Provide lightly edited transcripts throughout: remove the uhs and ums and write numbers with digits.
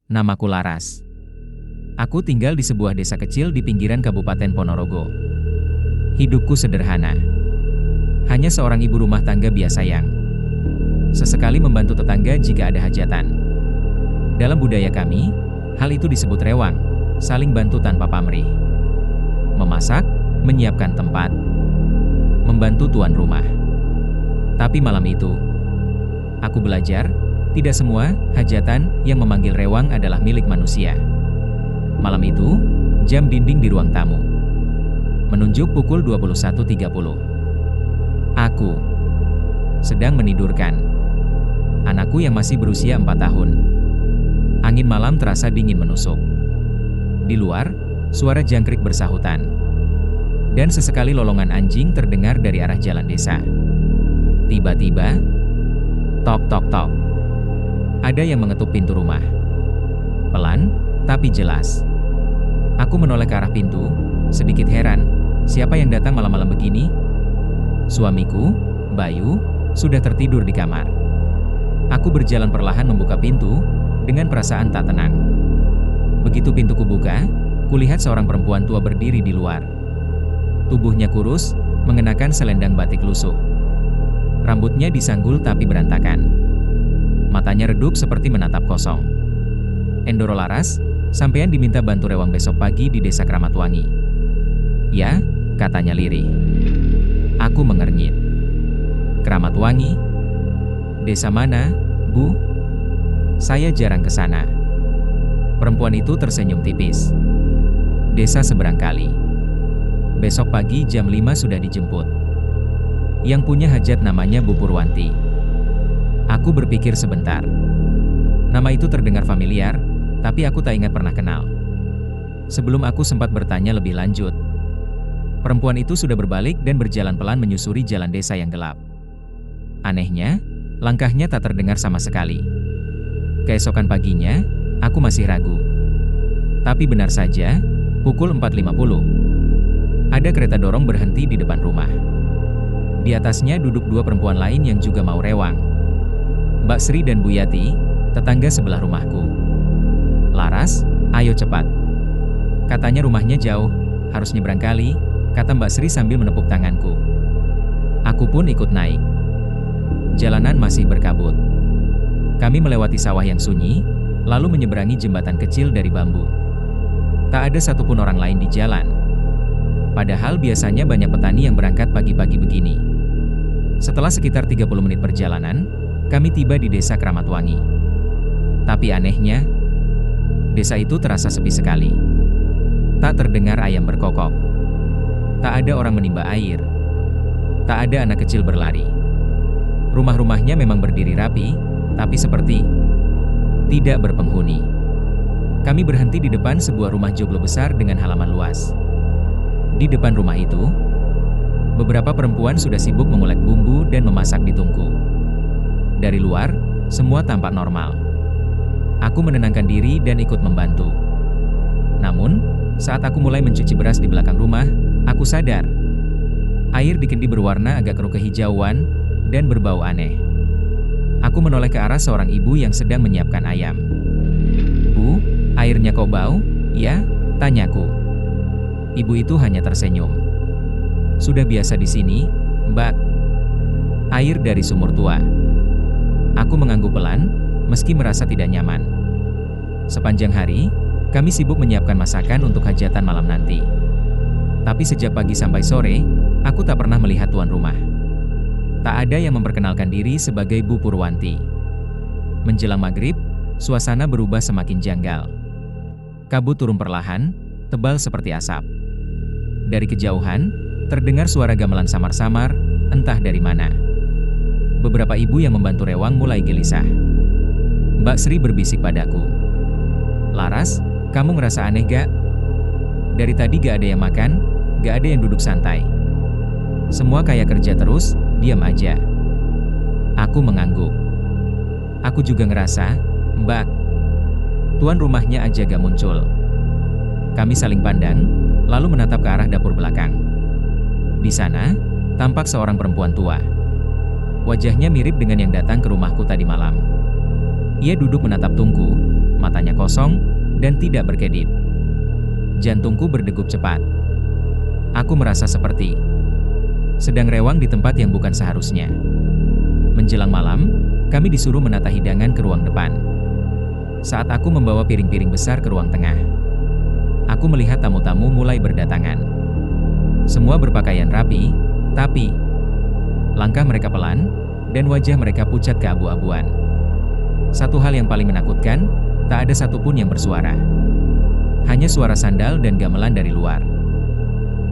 Namaku Laras. Aku tinggal di sebuah desa kecil di pinggiran Kabupaten Ponorogo. Hidupku sederhana. Hanya seorang ibu rumah tangga biasa yang sesekali membantu tetangga jika ada hajatan. Dalam budaya kami, hal itu disebut rewang, saling bantu tanpa pamrih. Memasak, menyiapkan tempat, membantu tuan rumah. Tapi malam itu, aku belajar, tidak semua hajatan yang memanggil rewang adalah milik manusia. Malam itu, jam dinding di ruang tamu menunjuk pukul 21.30. Aku sedang menidurkan anakku yang masih berusia 4 tahun. Angin malam terasa dingin menusuk. Di luar, suara jangkrik bersahutan. Dan sesekali lolongan anjing terdengar dari arah jalan desa. Tiba-tiba, tok tok tok. Ada yang mengetuk pintu rumah. Pelan, tapi jelas. Aku menoleh ke arah pintu, sedikit heran. Siapa yang datang malam-malam begini? Suamiku, Bayu, sudah tertidur di kamar. Aku berjalan perlahan membuka pintu, dengan perasaan tak tenang. Begitu pintu kubuka, kulihat seorang perempuan tua berdiri di luar. Tubuhnya kurus, mengenakan selendang batik lusuh. Rambutnya disanggul tapi berantakan. Matanya redup seperti menatap kosong. Endoro Laras, sampean diminta bantu rewang besok pagi di desa Kramatwangi. Ya, katanya lirih. Aku mengernyit. Kramatwangi? Desa mana, Bu? Saya jarang ke sana. Perempuan itu tersenyum tipis. Desa seberang kali. Besok pagi jam 5 sudah dijemput. Yang punya hajat namanya Bu Purwanti. Aku berpikir sebentar. Nama itu terdengar familiar, tapi aku tak ingat pernah kenal. Sebelum aku sempat bertanya lebih lanjut, perempuan itu sudah berbalik dan berjalan pelan menyusuri jalan desa yang gelap. Anehnya, langkahnya tak terdengar sama sekali. Keesokan paginya, aku masih ragu. Tapi benar saja, pukul 4.50. Ada kereta dorong berhenti di depan rumah. Di atasnya duduk 2 perempuan lain yang juga mau rewang. Mbak Sri dan Bu Yati, tetangga sebelah rumahku. Laras, ayo cepat. Katanya rumahnya jauh, harus nyebrang kali, kata Mbak Sri sambil menepuk tanganku. Aku pun ikut naik. Jalanan masih berkabut. Kami melewati sawah yang sunyi, lalu menyeberangi jembatan kecil dari bambu. Tak ada satupun orang lain di jalan. Padahal biasanya banyak petani yang berangkat pagi-pagi begini. Setelah sekitar 30 menit perjalanan, kami tiba di desa Kramatwangi. Tapi anehnya, desa itu terasa sepi sekali. Tak terdengar ayam berkokok. Tak ada orang menimba air. Tak ada anak kecil berlari. Rumah-rumahnya memang berdiri rapi, tapi seperti tidak berpenghuni. Kami berhenti di depan sebuah rumah joglo besar dengan halaman luas. Di depan rumah itu, beberapa perempuan sudah sibuk mengulek bumbu dan memasak di tungku. Dari luar, semua tampak normal. Aku menenangkan diri dan ikut membantu. Namun, saat aku mulai mencuci beras di belakang rumah, aku sadar. Air di kendi berwarna agak keruh kehijauan dan berbau aneh. Aku menoleh ke arah seorang ibu yang sedang menyiapkan ayam. Bu, airnya kok bau? Ya, tanyaku. Ibu itu hanya tersenyum. Sudah biasa di sini, Mbak. Air dari sumur tua. Aku mengangguk pelan, meski merasa tidak nyaman. Sepanjang hari, kami sibuk menyiapkan masakan untuk hajatan malam nanti. Tapi sejak pagi sampai sore, aku tak pernah melihat tuan rumah. Tak ada yang memperkenalkan diri sebagai Bu Purwanti. Menjelang maghrib, suasana berubah semakin janggal. Kabut turun perlahan, tebal seperti asap. Dari kejauhan, terdengar suara gamelan samar-samar, entah dari mana. Beberapa ibu yang membantu rewang mulai gelisah. Mbak Sri berbisik padaku. Laras, kamu ngerasa aneh gak? Dari tadi gak ada yang makan, gak ada yang duduk santai. Semua kayak kerja terus, diam aja. Aku mengangguk. Aku juga ngerasa, Mbak. Tuan rumahnya aja gak muncul. Kami saling pandang, lalu menatap ke arah dapur belakang. Di sana, tampak seorang perempuan tua. Wajahnya mirip dengan yang datang ke rumahku tadi malam. Ia duduk menatap tungku, matanya kosong, dan tidak berkedip. Jantungku berdegup cepat. Aku merasa seperti sedang rewang di tempat yang bukan seharusnya. Menjelang malam, kami disuruh menata hidangan ke ruang depan. Saat aku membawa piring-piring besar ke ruang tengah, aku melihat tamu-tamu mulai berdatangan. Semua berpakaian rapi, tapi langkah mereka pelan, dan wajah mereka pucat keabu-abuan. Satu hal yang paling menakutkan, tak ada satupun yang bersuara. Hanya suara sandal dan gamelan dari luar.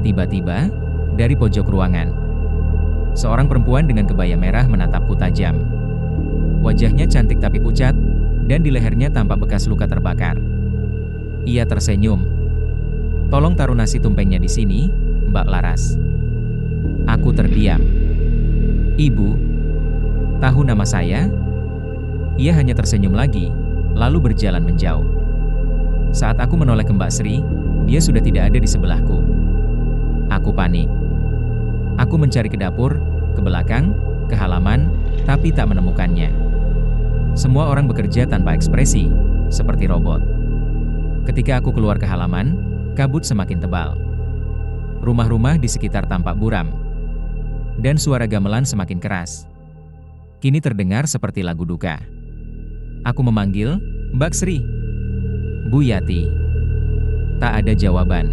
Tiba-tiba, dari pojok ruangan, seorang perempuan dengan kebaya merah menatapku tajam. Wajahnya cantik tapi pucat, dan di lehernya tampak bekas luka terbakar. Ia tersenyum. "Tolong taruh nasi tumpengnya di sini, Mbak Laras." Aku terdiam. "Ibu, tahu nama saya?" Ia hanya tersenyum lagi, lalu berjalan menjauh. Saat aku menoleh ke Mbak Sri, dia sudah tidak ada di sebelahku. Aku panik. Aku mencari ke dapur, ke belakang, ke halaman, tapi tak menemukannya. Semua orang bekerja tanpa ekspresi, seperti robot. Ketika aku keluar ke halaman, kabut semakin tebal. Rumah-rumah di sekitar tampak buram, dan suara gamelan semakin keras. Kini terdengar seperti lagu duka. Aku memanggil, "Mbak Sri." "Bu Yati." Tak ada jawaban.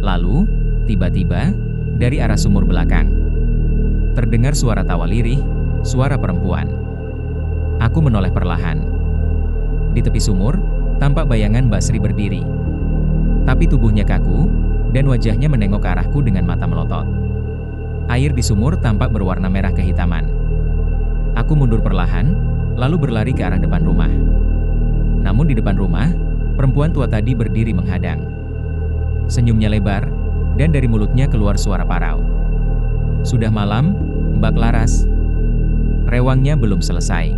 Lalu, tiba-tiba, dari arah sumur belakang, terdengar suara tawa lirih, suara perempuan. Aku menoleh perlahan. Di tepi sumur, tampak bayangan Mbak Sri berdiri. Tapi tubuhnya kaku, dan wajahnya menengok ke arahku dengan mata melotot. Air di sumur tampak berwarna merah kehitaman. Aku mundur perlahan, lalu berlari ke arah depan rumah. Namun di depan rumah, perempuan tua tadi berdiri menghadang. Senyumnya lebar, dan dari mulutnya keluar suara parau. "Sudah malam, Mbak Laras." Rewangnya belum selesai.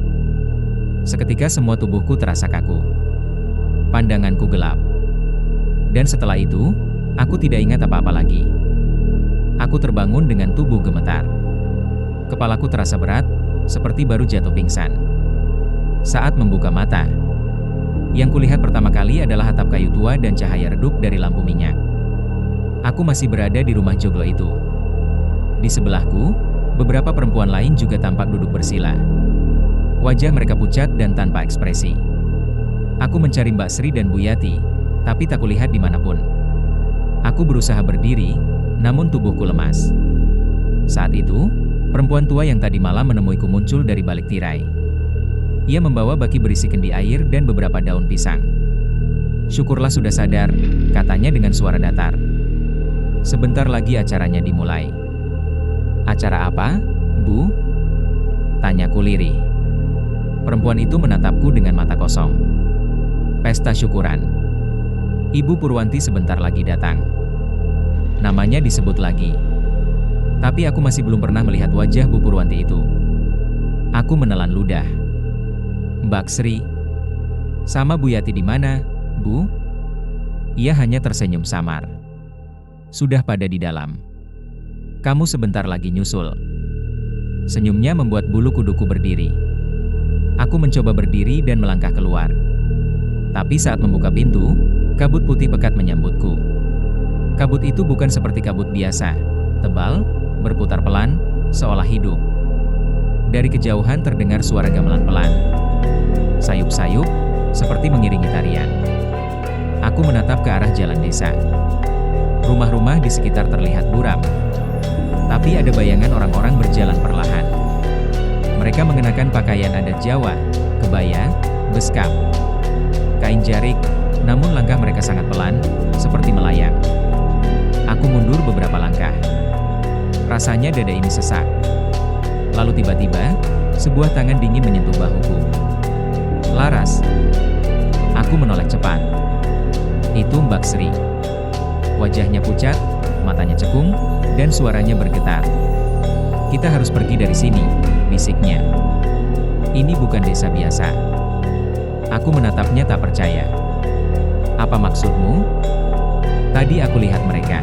Seketika semua tubuhku terasa kaku. Pandanganku gelap. Dan setelah itu, aku tidak ingat apa-apa lagi. Aku terbangun dengan tubuh gemetar. Kepalaku terasa berat, seperti baru jatuh pingsan. Saat membuka mata, yang kulihat pertama kali adalah atap kayu tua dan cahaya redup dari lampu minyak. Aku masih berada di rumah joglo itu. Di sebelahku, beberapa perempuan lain juga tampak duduk bersila. Wajah mereka pucat dan tanpa ekspresi. Aku mencari Mbak Sri dan Bu Yati, tapi tak kulihat dimanapun. Aku berusaha berdiri, namun tubuhku lemas. Saat itu, perempuan tua yang tadi malam menemuiku muncul dari balik tirai. Ia membawa baki berisi kendi air dan beberapa daun pisang. "Syukurlah sudah sadar," katanya dengan suara datar. "Sebentar lagi acaranya dimulai." "Acara apa, Bu?" tanyaku lirih. Perempuan itu menatapku dengan mata kosong. "Pesta syukuran. Ibu Purwanti sebentar lagi datang." Namanya disebut lagi. Tapi aku masih belum pernah melihat wajah Bu Purwanti itu. Aku menelan ludah. "Mbak Sri." "Sama Bu Yati di mana, Bu?" Ia hanya tersenyum samar. "Sudah pada di dalam. Kamu sebentar lagi nyusul." Senyumnya membuat bulu kuduku berdiri. Aku mencoba berdiri dan melangkah keluar. Tapi saat membuka pintu, kabut putih pekat menyambutku. Kabut itu bukan seperti kabut biasa, tebal, berputar pelan, seolah hidup. Dari kejauhan terdengar suara gamelan pelan. Sayup-sayup, seperti mengiringi tarian. Aku menatap ke arah jalan desa. Rumah-rumah di sekitar terlihat buram. Tapi ada bayangan orang-orang berjalan perlahan. Mereka mengenakan pakaian adat Jawa, kebaya, beskap, kain jarik, namun langkah mereka sangat pelan, seperti melayang. Aku mundur beberapa langkah. Rasanya dada ini sesak. Lalu tiba-tiba, sebuah tangan dingin menyentuh bahuku. "Laras." Aku menoleh cepat. Itu Mbak Sri. Wajahnya pucat, matanya cekung, dan suaranya bergetar. "Kita harus pergi dari sini," bisiknya. "Ini bukan desa biasa." Aku menatapnya tak percaya. "Apa maksudmu?" "Tadi aku lihat mereka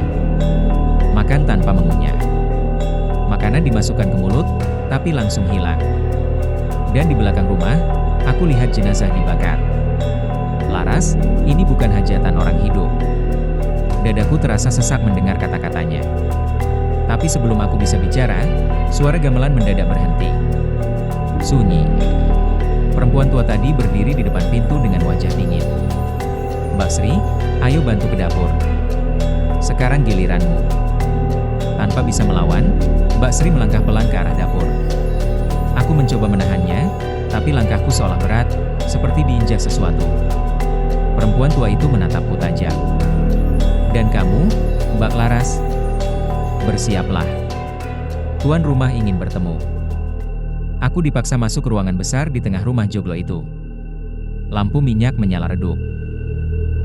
makan tanpa mengunyah. Makanan dimasukkan ke mulut, tapi langsung hilang. Dan di belakang rumah, aku lihat jenazah dibakar. Laras, ini bukan hajatan orang hidup. Dadaku terasa sesak mendengar kata-katanya. Tapi sebelum aku bisa bicara, suara gamelan mendadak berhenti. Sunyi. Perempuan tua tadi berdiri di depan pintu dengan wajah dingin. Mbak Sri, ayo bantu ke dapur. Sekarang giliranmu. Tanpa bisa melawan, Mbak Sri melangkah pelan ke arah dapur. Aku mencoba menahannya, tapi langkahku seolah berat, seperti diinjak sesuatu. Perempuan tua itu menatapku tajam. Dan kamu, Mbak Laras? Bersiaplah. Tuan rumah ingin bertemu. Aku dipaksa masuk ke ruangan besar di tengah rumah joglo itu. Lampu minyak menyala redup.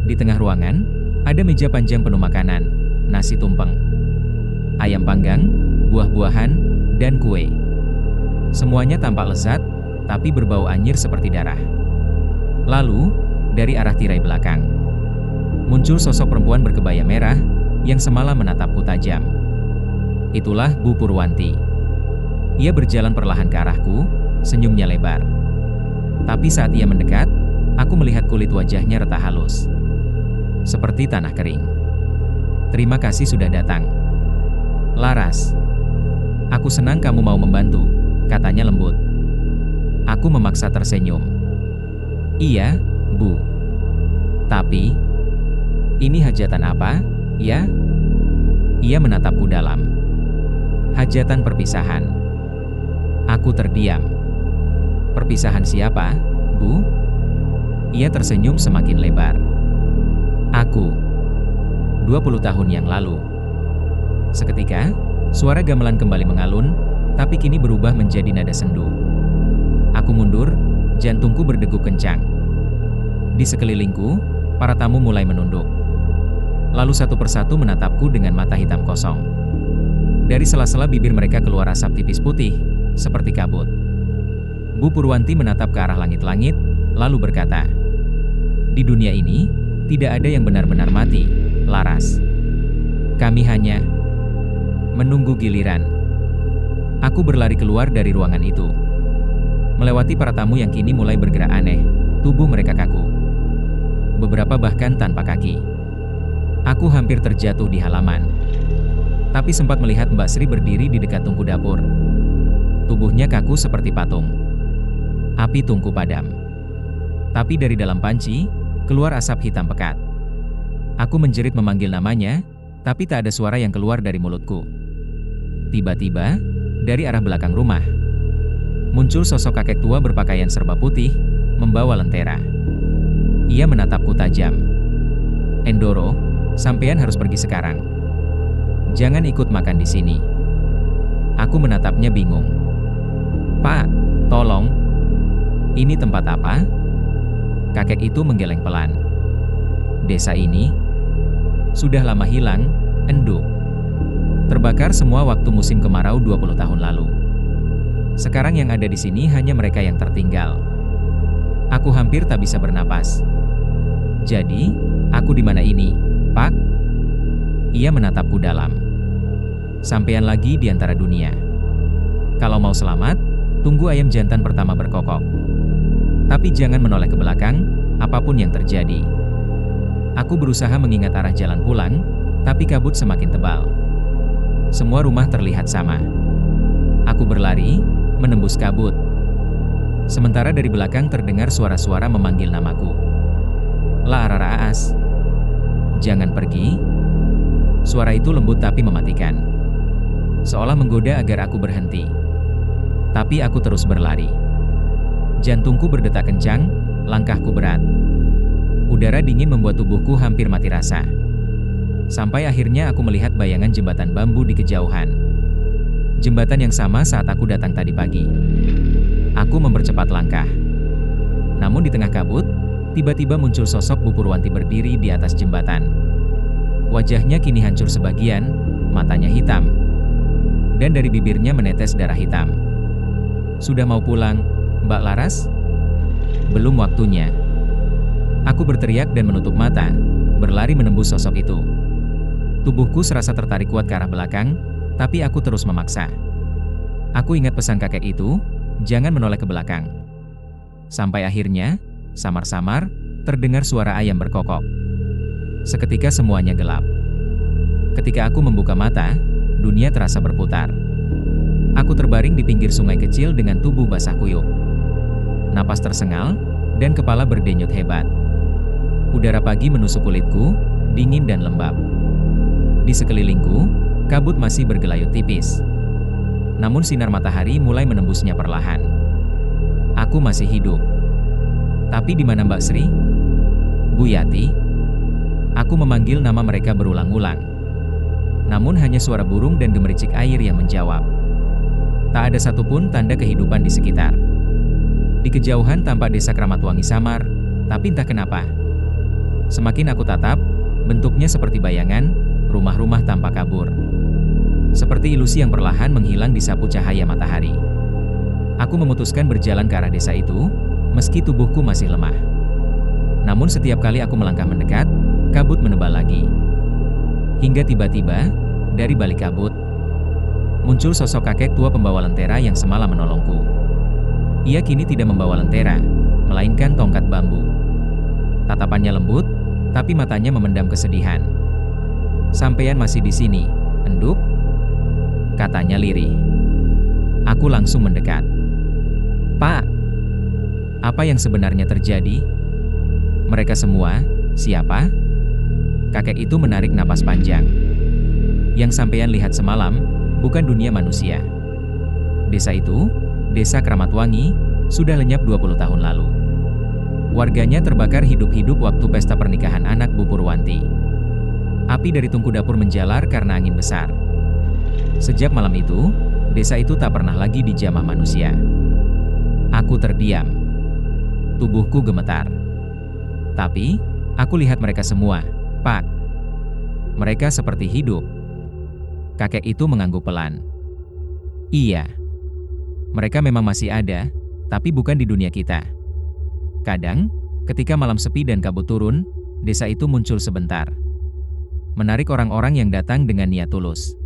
Di tengah ruangan, ada meja panjang penuh makanan, nasi tumpeng, ayam panggang, buah-buahan, dan kue. Semuanya tampak lezat, tapi berbau anyir seperti darah. Lalu, dari arah tirai belakang, muncul sosok perempuan berkebaya merah yang semalam menatapku tajam. Itulah Bu Purwanti. Ia berjalan perlahan ke arahku, senyumnya lebar. Tapi saat ia mendekat, aku melihat kulit wajahnya retak halus, seperti tanah kering. Terima kasih sudah datang, Laras. Aku senang kamu mau membantu, katanya lembut. Aku memaksa tersenyum. Iya, Bu. Tapi, ini hajatan apa, ya? Ia menatapku dalam. Hajatan perpisahan. Aku terdiam. Perpisahan siapa, Bu? Ia tersenyum semakin lebar. Aku. 20 tahun yang lalu. Seketika, suara gamelan kembali mengalun, tapi kini berubah menjadi nada sendu. Aku mundur, jantungku berdegup kencang. Di sekelilingku, para tamu mulai menunduk. Lalu satu persatu menatapku dengan mata hitam kosong. Dari sela-sela bibir mereka keluar asap tipis putih, seperti kabut. Bu Purwanti menatap ke arah langit-langit, lalu berkata, "Di dunia ini, tidak ada yang benar-benar mati, Laras. Kami hanya menunggu giliran." Aku berlari keluar dari ruangan itu. Melewati para tamu yang kini mulai bergerak aneh, tubuh mereka kaku. Beberapa bahkan tanpa kaki. Aku hampir terjatuh di halaman. Tapi sempat melihat Mbak Sri berdiri di dekat tungku dapur. Tubuhnya kaku seperti patung. Api tungku padam. Tapi dari dalam panci, keluar asap hitam pekat. Aku menjerit memanggil namanya, tapi tak ada suara yang keluar dari mulutku. Tiba-tiba, dari arah belakang rumah, muncul sosok kakek tua berpakaian serba putih, membawa lentera. Ia menatapku tajam. "Endoro, sampean harus pergi sekarang. Jangan ikut makan di sini." Aku menatapnya bingung. "Pak, tolong. Ini tempat apa?" Kakek itu menggeleng pelan. "Desa ini sudah lama hilang, enduk. Terbakar semua waktu musim kemarau 20 tahun lalu. Sekarang yang ada di sini hanya mereka yang tertinggal." Aku hampir tak bisa bernapas. "Jadi, aku di mana ini, Pak?" Ia menatapku dalam. "Sampean lagi di antara dunia. Kalau mau selamat, tunggu ayam jantan pertama berkokok. Tapi jangan menoleh ke belakang, apapun yang terjadi." Aku berusaha mengingat arah jalan pulang, tapi kabut semakin tebal. Semua rumah terlihat sama. Aku berlari, menembus kabut. Sementara dari belakang terdengar suara-suara memanggil namaku. "Laras, jangan pergi." Suara itu lembut tapi mematikan, seolah menggoda agar aku berhenti. Tapi aku terus berlari. Jantungku berdetak kencang, langkahku berat. Udara dingin membuat tubuhku hampir mati rasa. Sampai akhirnya aku melihat bayangan jembatan bambu di kejauhan. Jembatan yang sama saat aku datang tadi pagi. Aku mempercepat langkah. Namun di tengah kabut, tiba-tiba muncul sosok Bu Purwanti berdiri di atas jembatan. Wajahnya kini hancur sebagian, matanya hitam, dan dari bibirnya menetes darah hitam. "Sudah mau pulang, Mbak Laras?" "Belum waktunya." Aku berteriak dan menutup mata, berlari menembus sosok itu. Tubuhku serasa tertarik kuat ke arah belakang, tapi aku terus memaksa. Aku ingat pesan kakek itu, jangan menoleh ke belakang. Sampai akhirnya, samar-samar, Terdengar suara ayam berkokok. Seketika semuanya gelap. Ketika aku membuka mata, dunia terasa berputar. Aku terbaring di pinggir sungai kecil dengan tubuh basah kuyup. Napas tersengal, dan kepala berdenyut hebat. Udara pagi menusuk kulitku, dingin dan lembab. Di sekelilingku, kabut masih bergelayut tipis. Namun sinar matahari mulai menembusnya perlahan. Aku masih hidup. Tapi di mana Mbak Sri? Bu Yati? Aku memanggil nama mereka berulang-ulang. Namun hanya suara burung dan gemericik air yang menjawab. Tak ada satupun tanda kehidupan di sekitar. Di kejauhan tampak desa Kramatwangi samar, tapi entah kenapa. Semakin aku tatap, bentuknya seperti bayangan, rumah-rumah tanpa kabur. Seperti ilusi yang perlahan menghilang di sapu cahaya matahari. Aku memutuskan berjalan ke arah desa itu, meski tubuhku masih lemah. Namun setiap kali aku melangkah mendekat, kabut menebal lagi. Hingga tiba-tiba, dari balik kabut, muncul sosok kakek tua pembawa lentera yang semalam menolongku. Ia kini tidak membawa lentera, melainkan tongkat bambu. Tatapannya lembut, tapi matanya memendam kesedihan. "Sampeyan masih di sini, Enduk?" katanya lirih. Aku langsung mendekat. "Pak, apa yang sebenarnya terjadi? Mereka semua, siapa?" Kakek itu menarik napas panjang. "Yang sampeyan lihat semalam, bukan dunia manusia. Desa itu, Desa Kramatwangi, sudah lenyap 20 tahun lalu. Warganya terbakar hidup-hidup waktu pesta pernikahan anak Bu Purwanti. Api dari tungku dapur menjalar karena angin besar. Sejak malam itu, desa itu tak pernah lagi dijamah manusia." Aku terdiam. Tubuhku gemetar. "Tapi, aku lihat mereka semua, Pak. Mereka seperti hidup." Kakek itu mengangguk pelan. "Iya. Mereka memang masih ada, tapi bukan di dunia kita. Kadang, ketika malam sepi dan kabut turun, desa itu muncul sebentar. Menarik orang-orang yang datang dengan niat tulus.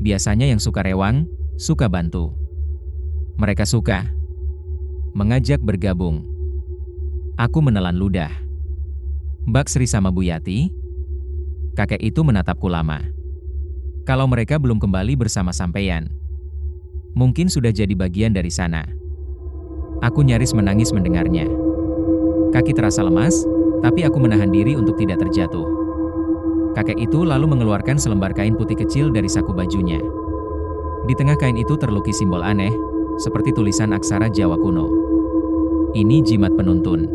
Biasanya yang suka rewang, suka bantu. Mereka suka mengajak bergabung." Aku menelan ludah. "Mbak Sri sama Bu Yati?" Kakek itu menatapku lama. "Kalau mereka belum kembali bersama sampeyan, mungkin sudah jadi bagian dari sana." Aku nyaris menangis mendengarnya. Kaki terasa lemas, tapi aku menahan diri untuk tidak terjatuh. Kakek itu lalu mengeluarkan selembar kain putih kecil dari saku bajunya. Di tengah kain itu terlukis simbol aneh, seperti tulisan aksara Jawa kuno. "Ini jimat penuntun.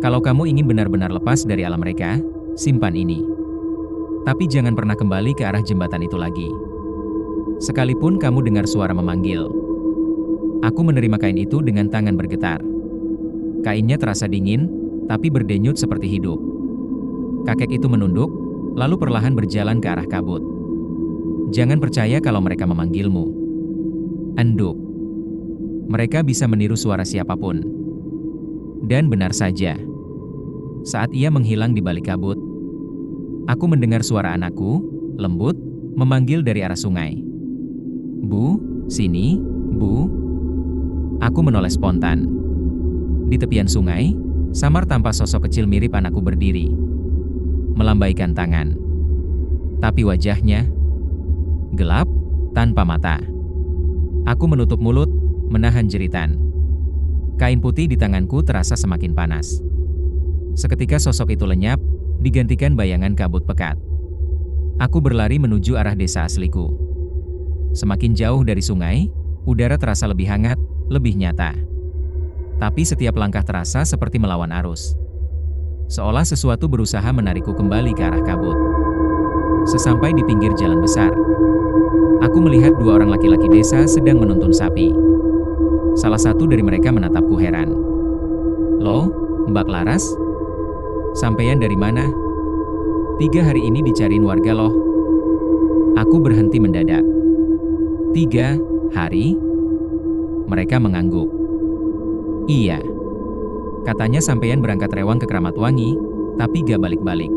Kalau kamu ingin benar-benar lepas dari alam mereka, simpan ini. Tapi jangan pernah kembali ke arah jembatan itu lagi. Sekalipun kamu dengar suara memanggil." Aku menerima kain itu dengan tangan bergetar. Kainnya terasa dingin, tapi berdenyut seperti hidup. Kakek itu menunduk, lalu perlahan berjalan ke arah kabut. "Jangan percaya kalau mereka memanggilmu, Enduk. Mereka bisa meniru suara siapapun." Dan benar saja. Saat ia menghilang di balik kabut, aku mendengar suara anakku, lembut, memanggil dari arah sungai. "Bu, sini, Bu." Aku menoleh spontan. Di tepian sungai, samar tampak sosok kecil mirip anakku berdiri, melambaikan tangan. Tapi wajahnya gelap, tanpa mata. Aku menutup mulut, menahan jeritan. Kain putih di tanganku terasa semakin panas. Seketika sosok itu lenyap, digantikan bayangan kabut pekat. Aku berlari menuju arah desa asliku. Semakin jauh dari sungai, udara terasa lebih hangat, lebih nyata. Tapi setiap langkah terasa seperti melawan arus. Seolah sesuatu berusaha menarikku kembali ke arah kabut. Sesampai di pinggir jalan besar, aku melihat dua orang laki-laki desa sedang menuntun sapi. Salah satu dari mereka menatapku heran. "Loh, Mbak Laras? Sampeyan dari mana? 3 hari ini dicariin warga loh." Aku berhenti mendadak. 3 hari? Mereka mengangguk. "Iya. Katanya sampeyan berangkat rewang ke Kramatwangi, tapi gak balik-balik.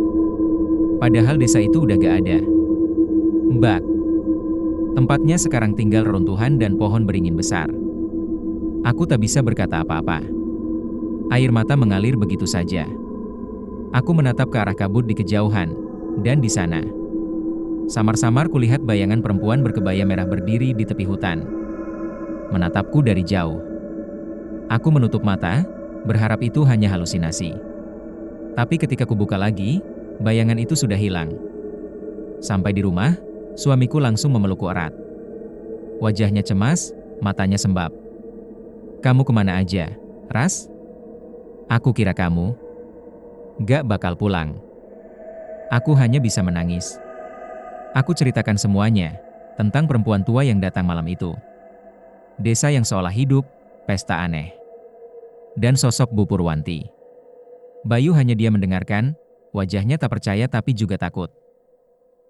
Padahal desa itu udah gak ada. Mbak, tempatnya sekarang tinggal reruntuhan dan pohon beringin besar." Aku tak bisa berkata apa-apa. Air mata mengalir begitu saja. Aku menatap ke arah kabut di kejauhan, dan di sana, samar-samar kulihat bayangan perempuan berkebaya merah berdiri di tepi hutan, menatapku dari jauh. Aku menutup mata, berharap itu hanya halusinasi. Tapi ketika kubuka lagi, bayangan itu sudah hilang. Sampai di rumah, suamiku langsung memelukku erat. Wajahnya cemas, matanya sembab. "Kamu kemana aja, Ras? Aku kira kamu gak bakal pulang." Aku hanya bisa menangis. Aku ceritakan semuanya, tentang perempuan tua yang datang malam itu. Desa yang seolah hidup, pesta aneh. Dan sosok Bu Purwanti. Bayu hanya diam mendengarkan, wajahnya tak percaya tapi juga takut.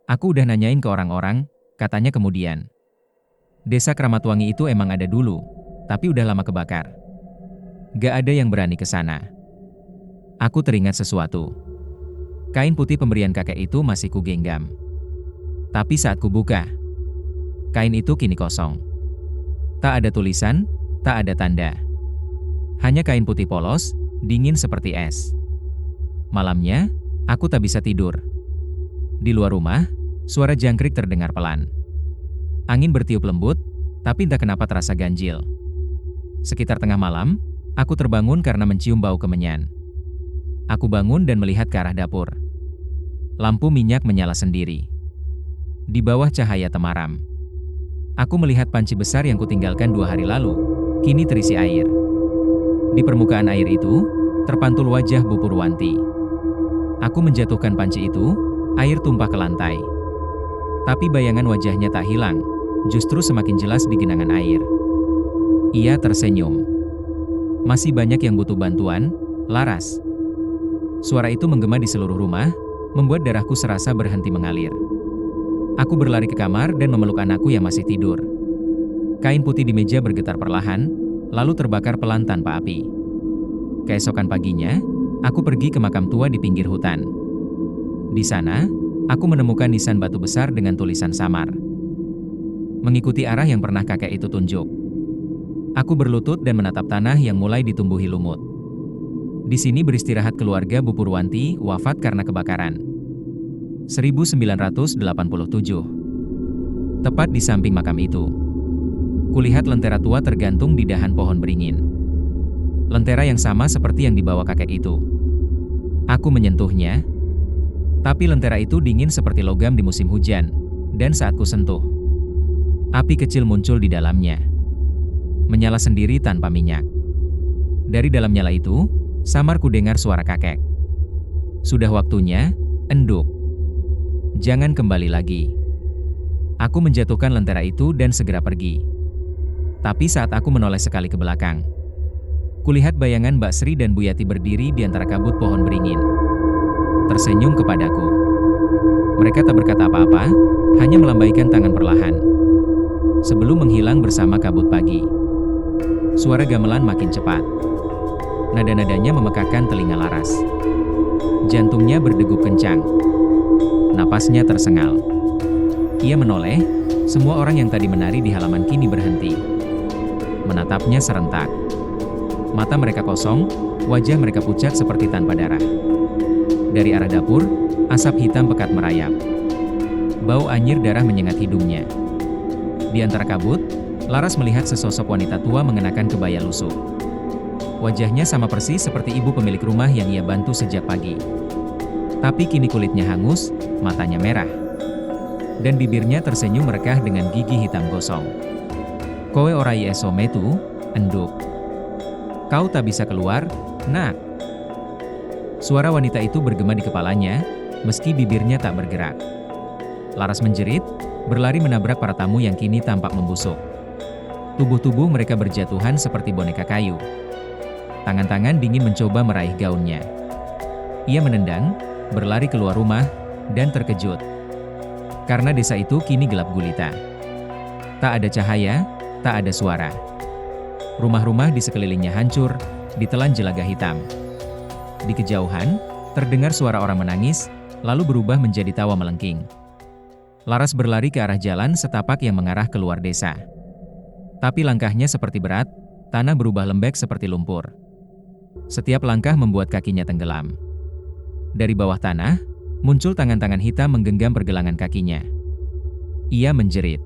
Aku udah nanyain ke orang-orang, katanya kemudian. Desa Kramatwangi itu emang ada dulu, tapi udah lama kebakar. Gak ada yang berani ke sana. Aku teringat sesuatu. Kain putih pemberian kakek itu masih kugenggam. Tapi saat kubuka, kain itu kini kosong. Tak ada tulisan, tak ada tanda. Hanya kain putih polos, dingin seperti es. Malamnya, aku tak bisa tidur. Di luar rumah, suara jangkrik terdengar pelan. Angin bertiup lembut, tapi entah kenapa terasa ganjil. Sekitar tengah malam, aku terbangun karena mencium bau kemenyan. Aku bangun dan melihat ke arah dapur. Lampu minyak menyala sendiri. Di bawah cahaya temaram, aku melihat panci besar yang kutinggalkan 2 hari lalu, kini terisi air. Di permukaan air itu, terpantul wajah Bu Purwanti. Aku menjatuhkan panci itu, air tumpah ke lantai. Tapi bayangan wajahnya tak hilang, justru semakin jelas di genangan air. Ia tersenyum. "Masih banyak yang butuh bantuan, Laras." Suara itu menggema di seluruh rumah, membuat darahku serasa berhenti mengalir. Aku berlari ke kamar dan memeluk anakku yang masih tidur. Kain putih di meja bergetar perlahan, lalu terbakar pelan tanpa api. Keesokan paginya, aku pergi ke makam tua di pinggir hutan. Di sana, aku menemukan nisan batu besar dengan tulisan samar. Mengikuti arah yang pernah kakek itu tunjuk. Aku berlutut dan menatap tanah yang mulai ditumbuhi lumut. Di sini beristirahat keluarga Bu Purwanti, wafat karena kebakaran. 1987. Tepat di samping makam itu, kulihat lentera tua tergantung di dahan pohon beringin. Lentera yang sama seperti yang dibawa kakek itu. Aku menyentuhnya, tapi lentera itu dingin seperti logam di musim hujan, dan saat ku sentuh, api kecil muncul di dalamnya. Menyala sendiri tanpa minyak. Dari dalam nyala itu, samar ku dengar suara kakek. "Sudah waktunya, enduk. Jangan kembali lagi." Aku menjatuhkan lentera itu dan segera pergi. Tapi saat aku menoleh sekali ke belakang, kulihat bayangan Mbak Sri dan Bu Yati berdiri di antara kabut pohon beringin. Tersenyum kepadaku. Mereka tak berkata apa-apa, hanya melambaikan tangan perlahan. Sebelum menghilang bersama kabut pagi. Suara gamelan makin cepat. Nada-nadanya memekakkan telinga Laras. Jantungnya berdegup kencang. Napasnya tersengal. Ia menoleh, semua orang yang tadi menari di halaman kini berhenti. Menatapnya serentak. Mata mereka kosong, wajah mereka pucat seperti tanpa darah. Dari arah dapur, asap hitam pekat merayap. Bau anyir darah menyengat hidungnya. Di antara kabut, Laras melihat sesosok wanita tua mengenakan kebaya lusuh. Wajahnya sama persis seperti ibu pemilik rumah yang ia bantu sejak pagi. Tapi kini kulitnya hangus, matanya merah. Dan bibirnya tersenyum merekah dengan gigi hitam gosong. "Kowe ora iso metu, enduk. Kau tak bisa keluar, nak." Suara wanita itu bergema di kepalanya, meski bibirnya tak bergerak. Laras menjerit, berlari menabrak para tamu yang kini tampak membusuk. Tubuh-tubuh mereka berjatuhan seperti boneka kayu. Tangan-tangan dingin mencoba meraih gaunnya. Ia menendang, berlari keluar rumah, dan terkejut. Karena desa itu kini gelap gulita. Tak ada cahaya, tak ada suara. Rumah-rumah di sekelilingnya hancur, ditelan jelaga hitam. Di kejauhan, terdengar suara orang menangis, lalu berubah menjadi tawa melengking. Laras berlari ke arah jalan setapak yang mengarah keluar desa. Tapi langkahnya seperti berat, tanah berubah lembek seperti lumpur. Setiap langkah membuat kakinya tenggelam. Dari bawah tanah, muncul tangan-tangan hitam menggenggam pergelangan kakinya. Ia menjerit,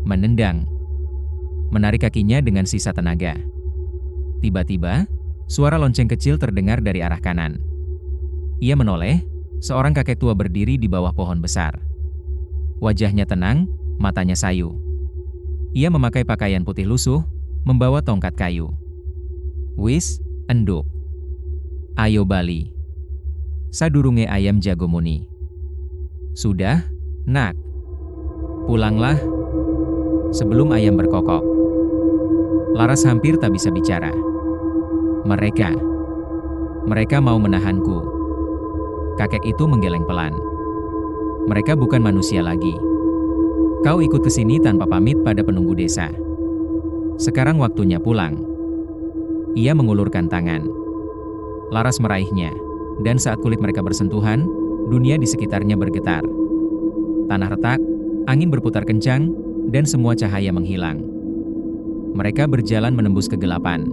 menendang, menarik kakinya dengan sisa tenaga. Tiba-tiba, suara lonceng kecil terdengar dari arah kanan. Ia menoleh, seorang kakek tua berdiri di bawah pohon besar. Wajahnya tenang, matanya sayu. Ia memakai pakaian putih lusuh, membawa tongkat kayu. Wis, enduk. Ayo bali. Sadurunge ayam jago muni. Sudah, nak. Pulanglah. Sebelum ayam berkokok. Laras hampir tak bisa bicara. Mereka mau menahanku. Kakek itu menggeleng pelan. Mereka bukan manusia lagi. Kau ikut ke sini tanpa pamit pada penunggu desa. Sekarang waktunya pulang. Ia mengulurkan tangan. Laras meraihnya, dan saat kulit mereka bersentuhan, dunia di sekitarnya bergetar. Tanah retak, angin berputar kencang, dan semua cahaya menghilang. Mereka berjalan menembus kegelapan.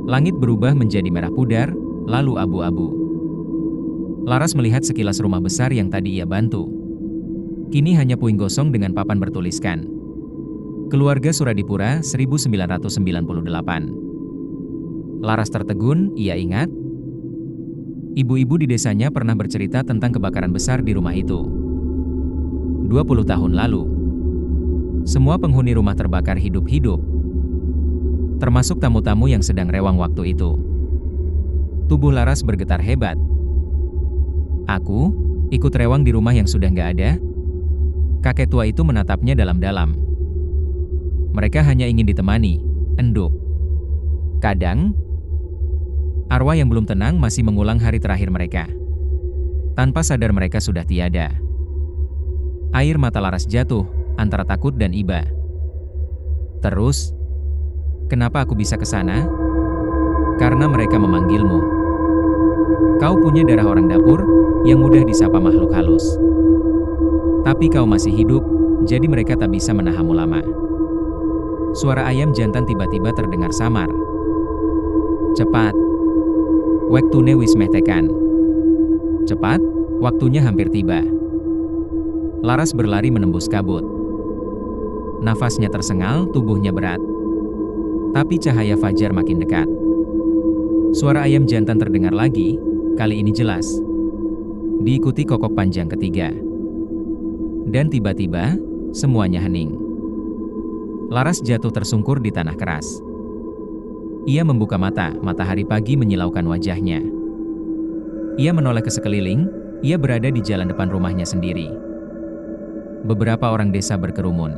Langit berubah menjadi merah pudar, lalu abu-abu. Laras melihat sekilas rumah besar yang tadi ia bantu. Kini hanya puing gosong dengan papan bertuliskan, Keluarga Suradipura 1998. Laras tertegun, ia ingat. Ibu-ibu di desanya pernah bercerita tentang kebakaran besar di rumah itu. 20 tahun lalu. Semua penghuni rumah terbakar hidup-hidup. Termasuk tamu-tamu yang sedang rewang waktu itu. Tubuh Laras bergetar hebat. Aku, ikut rewang di rumah yang sudah nggak ada? Kakek tua itu menatapnya dalam-dalam. Mereka hanya ingin ditemani, enduk. Kadang, arwah yang belum tenang masih mengulang hari terakhir mereka. Tanpa sadar mereka sudah tiada. Air mata Laras jatuh, antara takut dan iba. Terus, kenapa aku bisa ke sana? Karena mereka memanggilmu. Kau punya darah orang dapur, yang mudah disapa makhluk halus. Tapi kau masih hidup, jadi mereka tak bisa menahanmu lama. Suara ayam jantan tiba-tiba terdengar samar. Cepat. Wektune wis meh tekan. Cepat, waktunya hampir tiba. Laras berlari menembus kabut. Nafasnya tersengal, tubuhnya berat. Tapi cahaya fajar makin dekat. Suara ayam jantan terdengar lagi, kali ini jelas. Diikuti kokok panjang ketiga. Dan tiba-tiba, semuanya hening. Laras jatuh tersungkur di tanah keras. Ia membuka mata, matahari pagi menyilaukan wajahnya. Ia menoleh ke sekeliling, ia berada di jalan depan rumahnya sendiri. Beberapa orang desa berkerumun.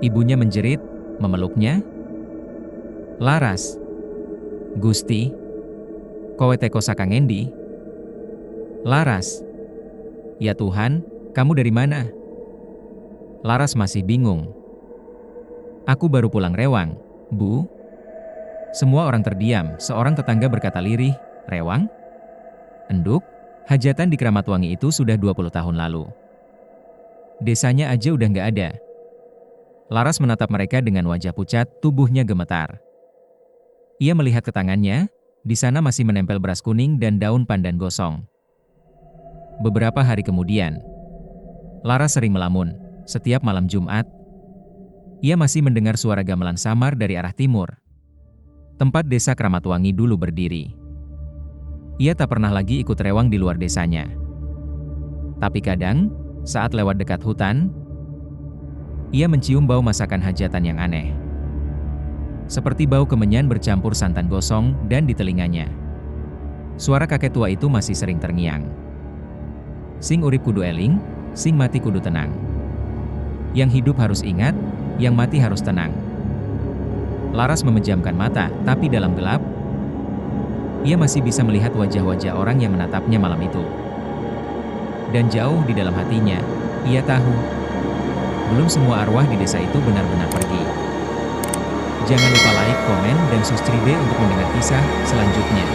Ibunya menjerit, memeluknya. Laras. Gusti. Kowe teko saka ngendi? Laras. Ya Tuhan, kamu dari mana? Laras masih bingung. Aku baru pulang rewang, Bu. Semua orang terdiam, seorang tetangga berkata lirih, rewang? Enduk, hajatan di Kramatwangi itu sudah 20 tahun lalu. Desanya aja udah nggak ada. Laras menatap mereka dengan wajah pucat, tubuhnya gemetar. Ia melihat ke tangannya, di sana masih menempel beras kuning dan daun pandan gosong. Beberapa hari kemudian, Laras sering melamun, setiap malam Jumat. Ia masih mendengar suara gamelan samar dari arah timur. Tempat desa Kramatwangi dulu berdiri. Ia tak pernah lagi ikut rewang di luar desanya. Tapi kadang, saat lewat dekat hutan, ia mencium bau masakan hajatan yang aneh. Seperti bau kemenyan bercampur santan gosong dan di telinganya. Suara kakek tua itu masih sering terngiang. Sing urip kudu eling, sing mati kudu tenang. Yang hidup harus ingat, yang mati harus tenang. Laras memejamkan mata, tapi dalam gelap, ia masih bisa melihat wajah-wajah orang yang menatapnya malam itu. Dan jauh di dalam hatinya, ia tahu, belum semua arwah di desa itu benar-benar pergi. Jangan lupa like, komen, dan subscribe untuk mendengar kisah selanjutnya.